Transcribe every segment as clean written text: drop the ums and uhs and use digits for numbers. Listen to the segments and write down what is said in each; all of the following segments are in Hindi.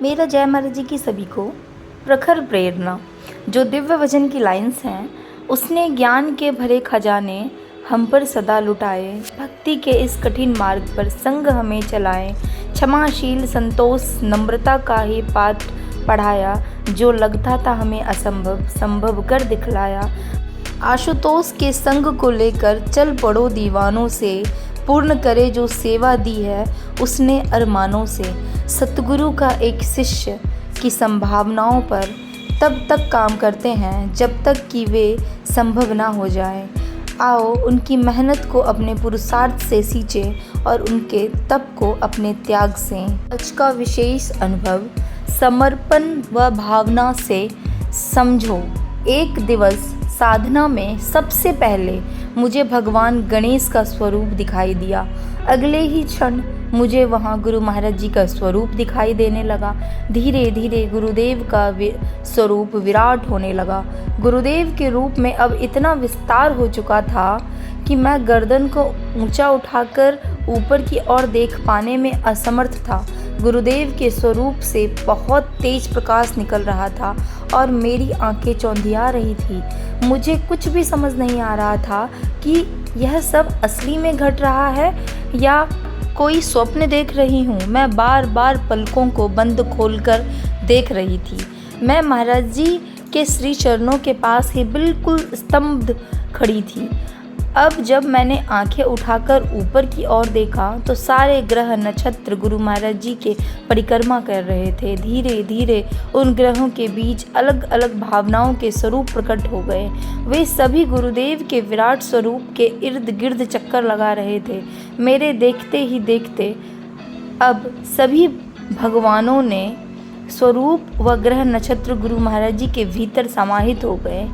मेरा जय महाराज जी की सभी को प्रखर प्रेरणा। जो दिव्य वचन की लाइंस हैं, उसने ज्ञान के भरे खजाने हम पर सदा लुटाए। भक्ति के इस कठिन मार्ग पर संग हमें चलाए। क्षमाशील संतोष नम्रता का ही पाठ पढ़ाया। जो लगता था हमें असंभव, संभव कर दिखलाया। आशुतोष के संग को लेकर चल पड़ो दीवानों से। पूर्ण करे जो सेवा दी है उसने अरमानों से। सतगुरु का एक शिष्य की संभावनाओं पर तब तक काम करते हैं जब तक कि वे संभव ना हो जाए। आओ उनकी मेहनत को अपने पुरुषार्थ से सींचें और उनके तप को अपने त्याग से। आज का विशेष अनुभव समर्पण व भावना से समझो। एक दिवस साधना में सबसे पहले मुझे भगवान गणेश का स्वरूप दिखाई दिया। अगले ही क्षण मुझे वहाँ गुरु महाराज जी का स्वरूप दिखाई देने लगा। धीरे धीरे गुरुदेव का स्वरूप विराट होने लगा। गुरुदेव के रूप में अब इतना विस्तार हो चुका था कि मैं गर्दन को ऊंचा उठाकर ऊपर की ओर देख पाने में असमर्थ था। गुरुदेव के स्वरूप से बहुत तेज प्रकाश निकल रहा था और मेरी आंखें चौंधिया रही थी। मुझे कुछ भी समझ नहीं आ रहा था कि यह सब असली में घट रहा है या कोई स्वप्न देख रही हूँ। मैं बार बार पलकों को बंद खोलकर देख रही थी। मैं महाराज जी के श्री चरणों के पास ही बिल्कुल स्तब्ध खड़ी थी। अब जब मैंने आंखें उठाकर ऊपर की ओर देखा तो सारे ग्रह नक्षत्र गुरु महाराज जी के परिक्रमा कर रहे थे। धीरे धीरे उन ग्रहों के बीच अलग अलग भावनाओं के स्वरूप प्रकट हो गए। वे सभी गुरुदेव के विराट स्वरूप के इर्द गिर्द चक्कर लगा रहे थे। मेरे देखते ही देखते अब सभी भगवानों ने स्वरूप व ग्रह नक्षत्र गुरु महाराज जी के भीतर समाहित हो गए।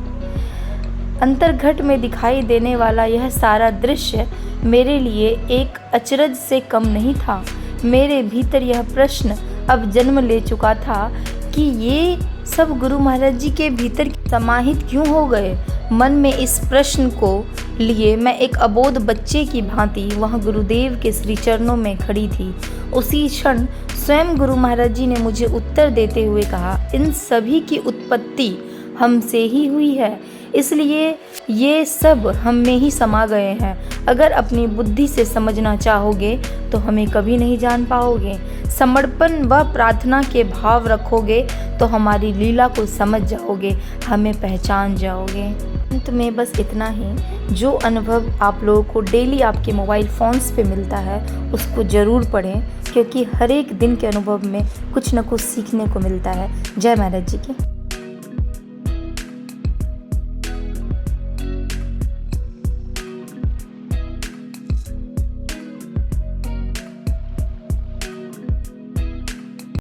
अंतर्घट में दिखाई देने वाला यह सारा दृश्य मेरे लिए एक अचरज से कम नहीं था। मेरे भीतर यह प्रश्न अब जन्म ले चुका था कि ये सब गुरु महाराज जी के भीतर समाहित क्यों हो गए। मन में इस प्रश्न को लिए मैं एक अबोध बच्चे की भांति वहाँ गुरुदेव के श्री चरणों में खड़ी थी। उसी क्षण स्वयं गुरु महाराज जी ने मुझे उत्तर देते हुए कहा, इन सभी की उत्पत्ति हमसे ही हुई है, इसलिए ये सब हम में ही समा गए हैं। अगर अपनी बुद्धि से समझना चाहोगे तो हमें कभी नहीं जान पाओगे। समर्पण व प्रार्थना के भाव रखोगे तो हमारी लीला को समझ जाओगे, हमें पहचान जाओगे। अंत में बस इतना ही, जो अनुभव आप लोगों को डेली आपके मोबाइल फ़ोन्स पे मिलता है उसको ज़रूर पढ़ें, क्योंकि हर एक दिन के अनुभव में कुछ न कुछ सीखने को मिलता है। जय महाराज जी की।